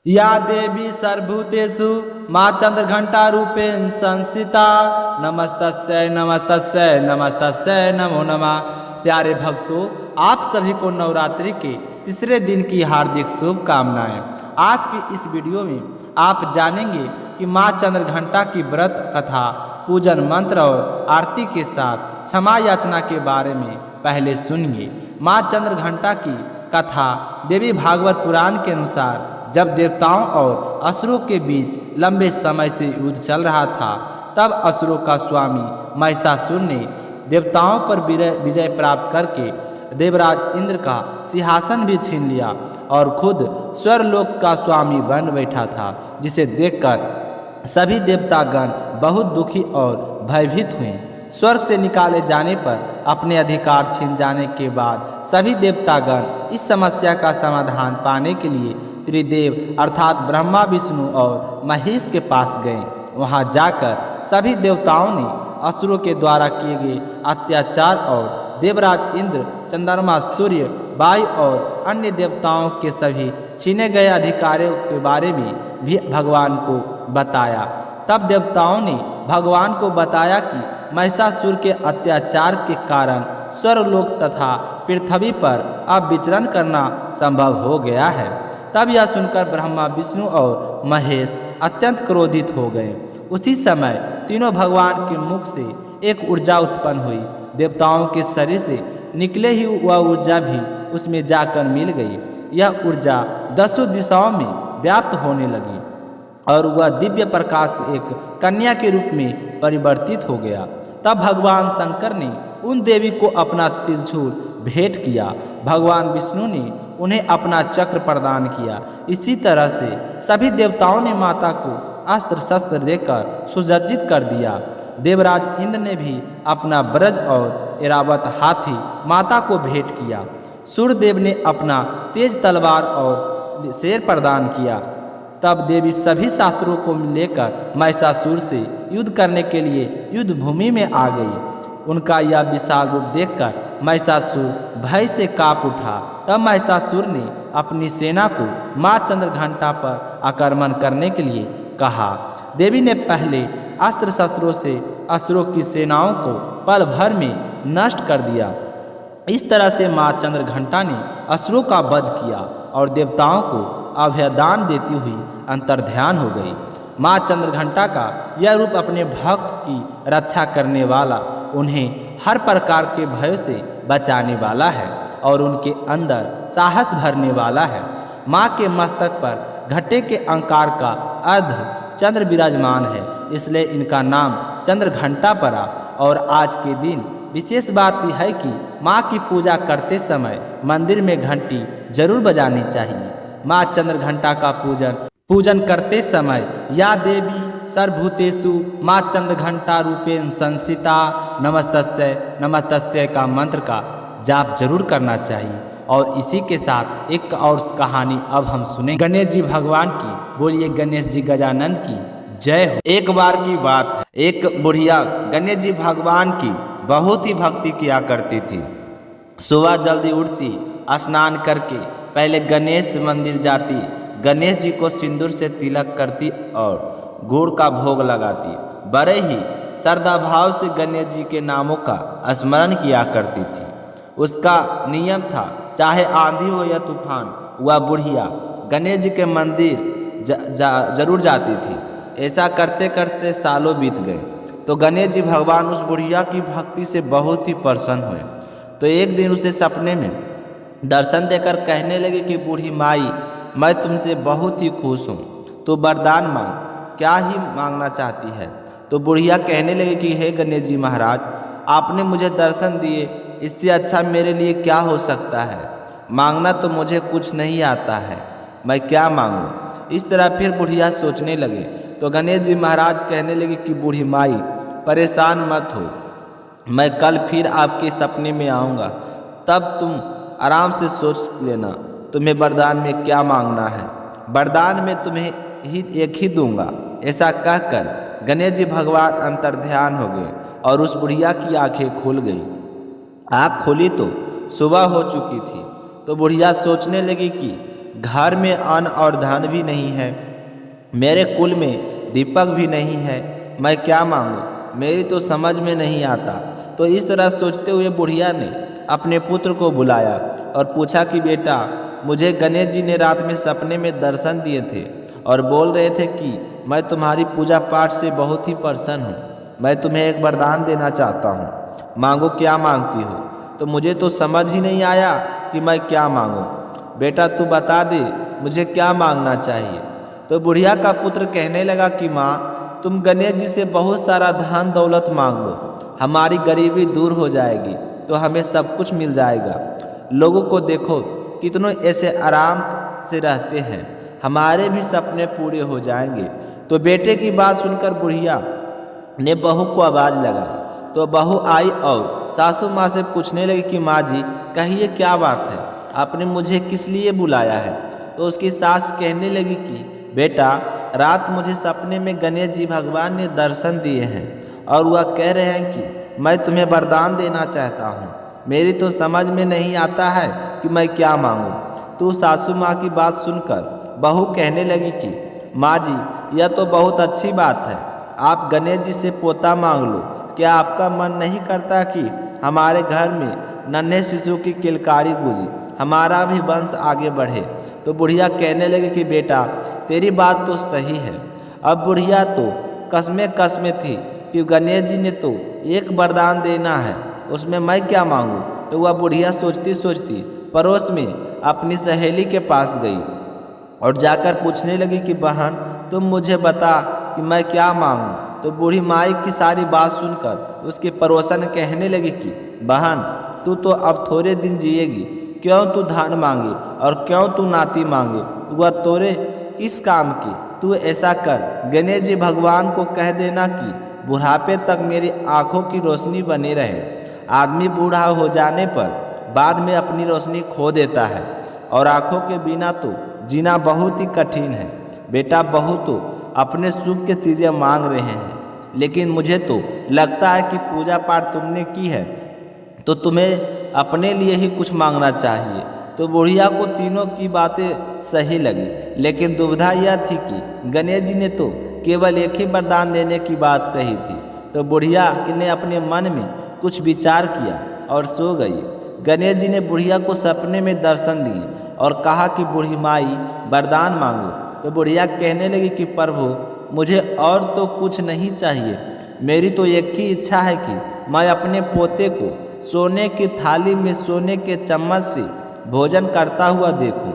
या देवी सर्वभूतेषु माँ चंद्रघंटा रूपेण संस्थिता नमस्तस्यै नमस्तस्यै नमस्तस्यै नमो नमः। प्यारे भक्तों, आप सभी को नवरात्रि के तीसरे दिन की हार्दिक शुभकामनाएं। आज की इस वीडियो में आप जानेंगे कि माँ चंद्रघंटा की व्रत कथा, पूजन मंत्र और आरती के साथ क्षमा याचना के बारे में पहले सुनिए। माँ चंद्रघंटा की कथा देवी भागवत पुराण के अनुसार जब देवताओं और असुरों के बीच लंबे समय से युद्ध चल रहा था, तब असुरों का स्वामी महिषासुर ने देवताओं पर विजय प्राप्त करके देवराज इंद्र का सिंहासन भी छीन लिया और खुद स्वर्गलोक का स्वामी बन बैठा था, जिसे देखकर सभी देवतागण बहुत दुखी और भयभीत हुए। स्वर्ग से निकाले जाने पर अपने अधिकार छीन जाने के बाद सभी देवतागण इस समस्या का समाधान पाने के लिए त्रिदेव अर्थात ब्रह्मा, विष्णु और महेश के पास गए। वहां जाकर सभी देवताओं ने असुरों के द्वारा किए गए अत्याचार और देवराज इंद्र, चंद्रमा, सूर्य, वायु और अन्य देवताओं के सभी छीने गए अधिकारों के बारे में भी भगवान को बताया। तब देवताओं ने भगवान को बताया कि महिषासुर के अत्याचार के कारण स्वर्गलोक तथा पृथ्वी पर अब विचरण करना संभव हो गया है। तब यह सुनकर ब्रह्मा, विष्णु और महेश अत्यंत क्रोधित हो गए। उसी समय तीनों भगवान के मुख से एक ऊर्जा उत्पन्न हुई। देवताओं के शरीर से निकले ही वह ऊर्जा भी उसमें जाकर मिल गई। यह ऊर्जा 10 दिशाओं में व्याप्त होने लगी और वह दिव्य प्रकाश एक कन्या के रूप में परिवर्तित हो गया। तब भगवान शंकर ने उन देवी को अपना त्रिशूल भेंट किया। भगवान विष्णु ने उन्हें अपना चक्र प्रदान किया। इसी तरह से सभी देवताओं ने माता को अस्त्र शस्त्र देकर सुसज्जित कर दिया। देवराज इंद्र ने भी अपना ब्रज और ऐरावत हाथी माता को भेंट किया। सूर्यदेव ने अपना तेज तलवार और शेर प्रदान किया। तब देवी सभी शास्त्रों को लेकर महिषासुर से युद्ध करने के लिए युद्ध भूमि में आ गई। उनका यह विशाल रूप देखकर महिषासुर भय से कांप उठा। तब महिषासुर ने अपनी सेना को माँ चंद्रघंटा पर आक्रमण करने के लिए कहा। देवी ने पहले अस्त्र शस्त्रों से असुरों की सेनाओं को पल भर में नष्ट कर दिया। इस तरह से माँ चंद्रघंटा ने असुरों का वध किया और देवताओं को अभयदान देती हुई अंतर्ध्यान हो गई। माँ चंद्रघंटा का यह रूप अपने भक्त की रक्षा करने वाला, उन्हें हर प्रकार के भयों से बचाने वाला है और उनके अंदर साहस भरने वाला है। माँ के मस्तक पर घटे के आकार का अर्ध चंद्र विराजमान है, इसलिए इनका नाम चंद्रघंटा पड़ा। और आज के दिन विशेष बात यह है कि माँ की पूजा करते समय मंदिर में घंटी जरूर बजानी चाहिए। माँ चंद्रघंटा का पूजन करते समय या देवी सर्वभूतेषु माँ चंद्रघंटा रूपेण संस्थिता नमस्तस्यै नमस्तस्यै का मंत्र का जाप जरूर करना चाहिए। और इसी के साथ एक और कहानी अब हम सुने गणेश जी भगवान की। बोलिए गणेश जी गजानंद की जय हो। एक बार की बात है, एक बुढ़िया गणेश जी भगवान की बहुत ही भक्ति किया करती थी। सुबह जल्दी उठती, स्नान करके पहले गणेश मंदिर जाती, गणेश जी को सिंदूर से तिलक करती और गुड़ का भोग लगाती। बड़े ही श्रद्धा भाव से गणेश जी के नामों का स्मरण किया करती थी। उसका नियम था, चाहे आंधी हो या तूफान, वह बुढ़िया गणेश जी के मंदिर जरूर जाती थी। ऐसा करते करते सालों बीत गए तो गणेश जी भगवान उस बुढ़िया की भक्ति से बहुत ही प्रसन्न हुए। तो एक दिन उसे सपने में दर्शन देकर कहने लगे कि बूढ़ी माई, मैं तुमसे बहुत ही खुश हूँ, तो वरदान मांग, क्या ही मांगना चाहती है। तो बुढ़िया कहने लगे कि हे गणेश जी महाराज, आपने मुझे दर्शन दिए, इससे अच्छा मेरे लिए क्या हो सकता है। मांगना तो मुझे कुछ नहीं आता है, मैं क्या मांगूँ। इस तरह फिर बुढ़िया सोचने लगे तो गणेश जी महाराज कहने लगे कि बूढ़ी माई परेशान मत हो, मैं कल फिर आपके सपने में आऊँगा, तब तुम आराम से सोच लेना तुम्हें वरदान में क्या मांगना है। वरदान में तुम्हें ही एक ही दूंगा। ऐसा कहकर गणेश जी भगवान अंतर्ध्यान हो गए और उस बुढ़िया की आंखें खुल गई। आँख खोली तो सुबह हो चुकी थी। तो बुढ़िया सोचने लगी कि घर में अन्न और धन भी नहीं है, मेरे कुल में दीपक भी नहीं है, मैं क्या मांगूँ, मेरी तो समझ में नहीं आता। तो इस तरह सोचते हुए बुढ़िया ने अपने पुत्र को बुलाया और पूछा कि बेटा, मुझे गणेश जी ने रात में सपने में दर्शन दिए थे और बोल रहे थे कि मैं तुम्हारी पूजा पाठ से बहुत ही प्रसन्न हूँ। मैं तुम्हें एक वरदान देना चाहता हूँ, मांगो, क्या मांगती हो। तो मुझे तो समझ ही नहीं आया कि मैं क्या मांगूँ। बेटा तू बता दे, मुझे क्या मांगना चाहिए। तो बुढ़िया का पुत्र कहने लगा कि माँ, तुम गणेश जी से बहुत सारा धन दौलत मांग लो, हमारी गरीबी दूर हो जाएगी, तो हमें सब कुछ मिल जाएगा। लोगों को देखो कितनों ऐसे आराम से रहते हैं, हमारे भी सपने पूरे हो जाएंगे। तो बेटे की बात सुनकर बुढ़िया ने बहू को आवाज़ लगाई। तो बहू आई और सासू माँ से पूछने लगी कि माँ जी कहिए क्या बात है, आपने मुझे किस लिए बुलाया है। तो उसकी सास कहने लगी कि बेटा, रात मुझे सपने में गणेश जी भगवान ने दर्शन दिए हैं और वह कह रहे हैं कि मैं तुम्हें वरदान देना चाहता हूँ। मेरी तो समझ में नहीं आता है कि मैं क्या मांगूँ। तो सासू माँ की बात सुनकर बहू कहने लगी कि माँ जी, यह तो बहुत अच्छी बात है, आप गणेश जी से पोता मांग लो। क्या आपका मन नहीं करता कि हमारे घर में नन्हे शिशु की किलकारी गूंजी, हमारा भी वंश आगे बढ़े। तो बुढ़िया कहने लगी कि बेटा, तेरी बात तो सही है। अब बुढ़िया तो कसमें थी कि गणेश जी ने तो एक वरदान देना है, उसमें मैं क्या मांगूँ। तो वह बुढ़िया सोचती सोचती पड़ोस में अपनी सहेली के पास गई और जाकर पूछने लगी कि बहन, तुम मुझे बता कि मैं क्या मांगूँ। तो बूढ़ी माई की सारी बात सुनकर उसकी पड़ोसन कहने लगी कि बहन, तू तो अब थोड़े दिन जिएगी, क्यों तू धन मांगे और क्यों तू नाती मांगे, वह तोरे किस काम की। तू ऐसा कर, गणेश जी भगवान को कह देना कि बुढ़ापे तक मेरी आँखों की रोशनी बनी रहे। आदमी बूढ़ा हो जाने पर बाद में अपनी रोशनी खो देता है और आँखों के बिना तो जीना बहुत ही कठिन है। बेटा, बहू तो अपने सुख की चीज़ें मांग रहे हैं, लेकिन मुझे तो लगता है कि पूजा पाठ तुमने की है तो तुम्हें अपने लिए ही कुछ मांगना चाहिए। तो बुढ़िया को तीनों की बातें सही लगी, लेकिन दुविधा यह थी कि गणेश जी ने तो केवल एक ही वरदान देने की बात कही थी। तो बुढ़िया ने अपने मन में कुछ विचार किया और सो गई। गणेश जी ने बुढ़िया को सपने में दर्शन दिए और कहा कि बूढ़ी माई, वरदान मांगो। तो बुढ़िया कहने लगी कि प्रभु, मुझे और तो कुछ नहीं चाहिए, मेरी तो एक ही इच्छा है कि मैं अपने पोते को सोने की थाली में सोने के चम्मच से भोजन करता हुआ देखूं।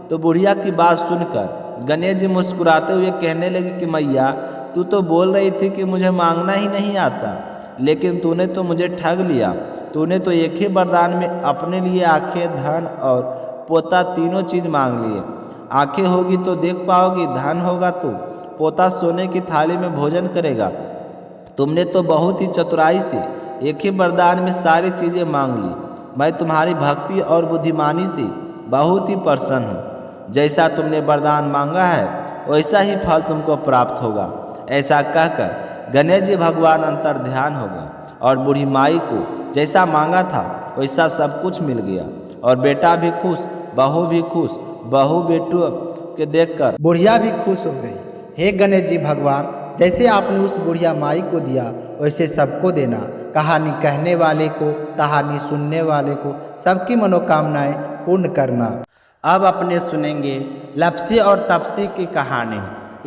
तो बुढ़िया की बात सुनकर गणेश जी मुस्कुराते हुए कहने लगे कि मैया, तू तो बोल रही थी कि मुझे मांगना ही नहीं आता, लेकिन तूने तो मुझे ठग लिया। तूने तो एक ही वरदान में अपने लिए आंखें, धन और पोता तीनों चीज़ मांग लिए। आंखें होगी तो देख पाओगी, धन होगा तो पोता सोने की थाली में भोजन करेगा। तुमने तो बहुत ही चतुराई से एक ही वरदान में सारी चीज़ें मांग ली। मैं तुम्हारी भक्ति और बुद्धिमानी से बहुत ही प्रसन्न हूँ। जैसा तुमने वरदान मांगा है वैसा ही फल तुमको प्राप्त होगा। ऐसा कहकर गणेश जी भगवान अंतर ध्यान हो गए और बूढ़ी माई को जैसा मांगा था वैसा सब कुछ मिल गया और बेटा भी खुश, बहू भी खुश। बहू बेटू के देखकर बुढ़िया भी खुश हो गई। हे गणेश जी भगवान, जैसे आपने उस बुढ़िया माई को दिया वैसे सबको देना। कहानी कहने वाले को, कहानी सुनने वाले को सबकी मनोकामनाएं पूर्ण करना। अब अपने सुनेंगे लपसी और तपसी की कहानी।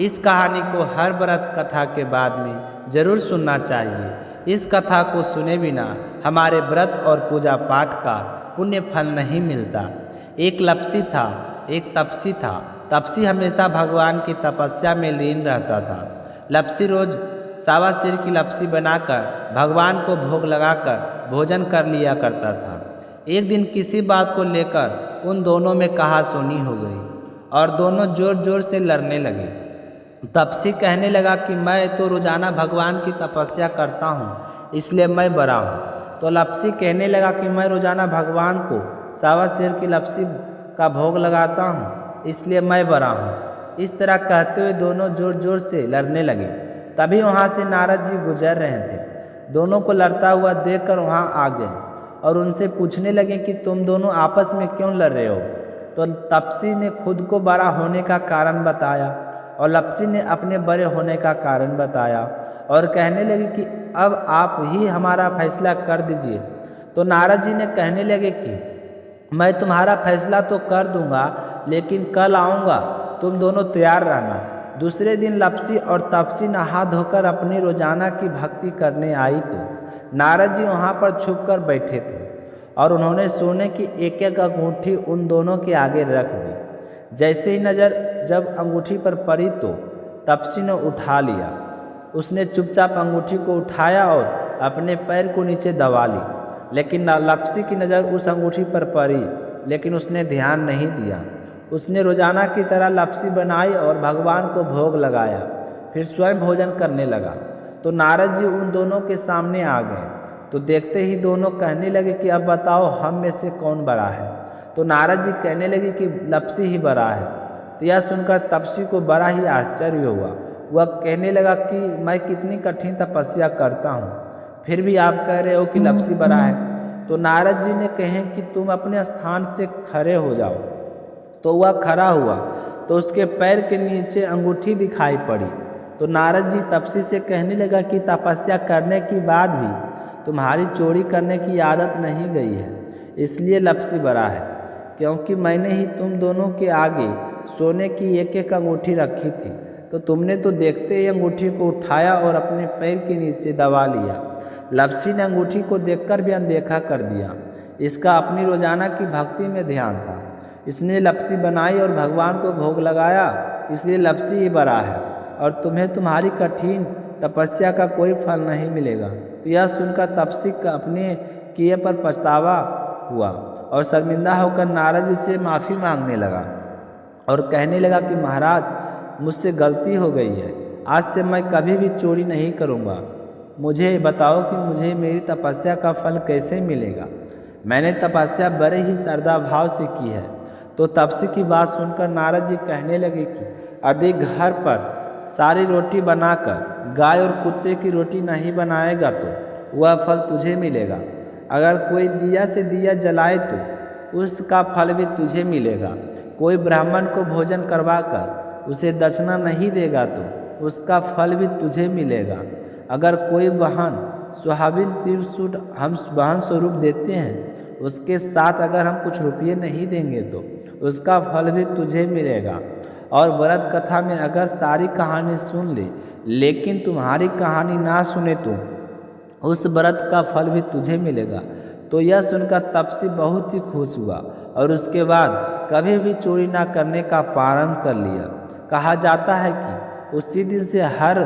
इस कहानी को हर व्रत कथा के बाद में जरूर सुनना चाहिए। इस कथा को सुने बिना हमारे व्रत और पूजा पाठ का पुण्य फल नहीं मिलता। एक लपसी था, एक तपसी था। तपसी हमेशा भगवान की तपस्या में लीन रहता था। लपसी रोज सावा सिर की लपसी बनाकर भगवान को भोग लगाकर भोजन कर लिया करता था। एक दिन किसी बात को लेकर उन दोनों में कहासुनी हो गई और दोनों जोर जोर से लड़ने लगे। तपसी कहने लगा कि मैं तो रोजाना भगवान की तपस्या करता हूँ, इसलिए मैं बड़ा हूँ। तो लपसी कहने लगा कि मैं रोजाना भगवान को सावा सिर की लपसी का भोग लगाता हूँ, इसलिए मैं बड़ा हूँ। इस तरह कहते हुए दोनों जोर जोर से लड़ने लगे। तभी वहाँ से नारद जी गुजर रहे थे। दोनों को लड़ता हुआ देखकर वहाँ आ गए और उनसे पूछने लगे कि तुम दोनों आपस में क्यों लड़ रहे हो। तो तपसी ने खुद को बड़ा होने का कारण बताया और लपसी ने अपने बड़े होने का कारण बताया और कहने लगे कि अब आप ही हमारा फैसला कर दीजिए। तो नारद जी ने कहने लगे कि मैं तुम्हारा फैसला तो कर दूंगा, लेकिन कल आऊँगा, तुम दोनों तैयार रहना। दूसरे दिन लपसी और तपसी नहा धोकर अपनी रोजाना की भक्ति करने आई तो नारद जी वहाँ पर छुप कर बैठे थे और उन्होंने सोने की एक एक अंगूठी उन दोनों के आगे रख दी। जैसे ही नज़र जब अंगूठी पर पड़ी तो तपसी ने उठा लिया। उसने चुपचाप अंगूठी को उठाया और अपने पैर को नीचे दबा ली, लेकिन लपसी की नज़र उस अंगूठी पर पड़ी, लेकिन उसने ध्यान नहीं दिया। उसने रोजाना की तरह लपसी बनाई और भगवान को भोग लगाया, फिर स्वयं भोजन करने लगा। तो नारद जी उन दोनों के सामने आ गए। तो देखते ही दोनों कहने लगे कि अब बताओ हम में से कौन बड़ा है। तो नारद जी कहने लगे कि लपसी ही बड़ा है। तो यह सुनकर तपसी को बड़ा ही आश्चर्य हुआ। वह कहने लगा कि मैं कितनी कठिन तपस्या करता हूँ, फिर भी आप कह रहे हो कि लपसी बड़ा है। तो नारद जी ने कहे कि तुम अपने स्थान से खड़े हो जाओ। तो वह खड़ा हुआ तो उसके पैर के नीचे अंगूठी दिखाई पड़ी। तो नारद जी तपसी से कहने लगा कि तपस्या करने के बाद भी तुम्हारी चोरी करने की आदत नहीं गई है, इसलिए लपसी बड़ा है, क्योंकि मैंने ही तुम दोनों के आगे सोने की एक एक अंगूठी रखी थी। तो तुमने तो देखते ही अंगूठी को उठाया और अपने पैर के नीचे दबा लिया। लपसी ने अंगूठी को देखकर भी अनदेखा कर दिया। इसका अपनी रोजाना की भक्ति में ध्यान था। इसने लपसी बनाई और भगवान को भोग लगाया, इसलिए लपसी ही बड़ा है और तुम्हें तुम्हारी कठिन तपस्या का कोई फल नहीं मिलेगा। तो यह सुनकर तपसी का अपने किए पर पछतावा हुआ और शर्मिंदा होकर नारद जी से माफ़ी मांगने लगा और कहने लगा कि महाराज मुझसे गलती हो गई है, आज से मैं कभी भी चोरी नहीं करूँगा। मुझे बताओ कि मुझे मेरी तपस्या का फल कैसे मिलेगा। मैंने तपस्या बड़े ही श्रद्धा भाव से की है। तो तपसी की बात सुनकर नारद जी कहने लगे कि यदि घर पर सारी रोटी बनाकर गाय और कुत्ते की रोटी नहीं बनाएगा तो वह फल तुझे मिलेगा। अगर कोई दिया से दिया जलाए तो उसका फल भी तुझे मिलेगा। कोई ब्राह्मण को भोजन करवाकर उसे दक्षिणा नहीं देगा तो उसका फल भी तुझे मिलेगा। अगर कोई बहन सुहागिन त्रिसूट हम बहन स्वरूप देते हैं, उसके साथ अगर हम कुछ रुपये नहीं देंगे तो उसका फल भी तुझे मिलेगा। और व्रत कथा में अगर सारी कहानी सुन ले लेकिन तुम्हारी कहानी ना सुने तो उस व्रत का फल भी तुझे मिलेगा। तो यह सुनकर तपसी बहुत ही खुश हुआ और उसके बाद कभी भी चोरी ना करने का प्रारंभ कर लिया। कहा जाता है कि उसी दिन से हर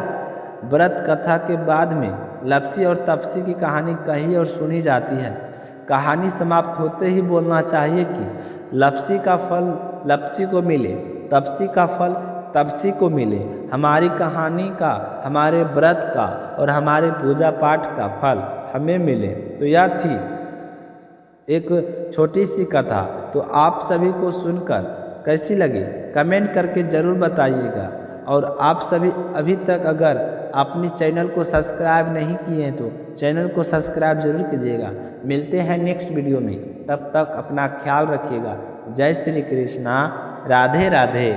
व्रत कथा के बाद में लपसी और तपसी की कहानी कही और सुनी जाती है। कहानी समाप्त होते ही बोलना चाहिए कि लपसी का फल लपसी को मिले, तपसी का फल तपसी को मिले। हमारी कहानी का, हमारे व्रत का और हमारे पूजा पाठ का फल हमें मिले। तो यह थी एक छोटी सी कथा। तो आप सभी को सुनकर कैसी लगी कमेंट करके ज़रूर बताइएगा। और आप सभी अभी तक अगर अपनी चैनल को सब्सक्राइब नहीं किए हैं तो चैनल को सब्सक्राइब जरूर कीजिएगा। मिलते हैं नेक्स्ट वीडियो में, तब तक अपना ख्याल रखिएगा। जय श्री कृष्णा, राधे राधे।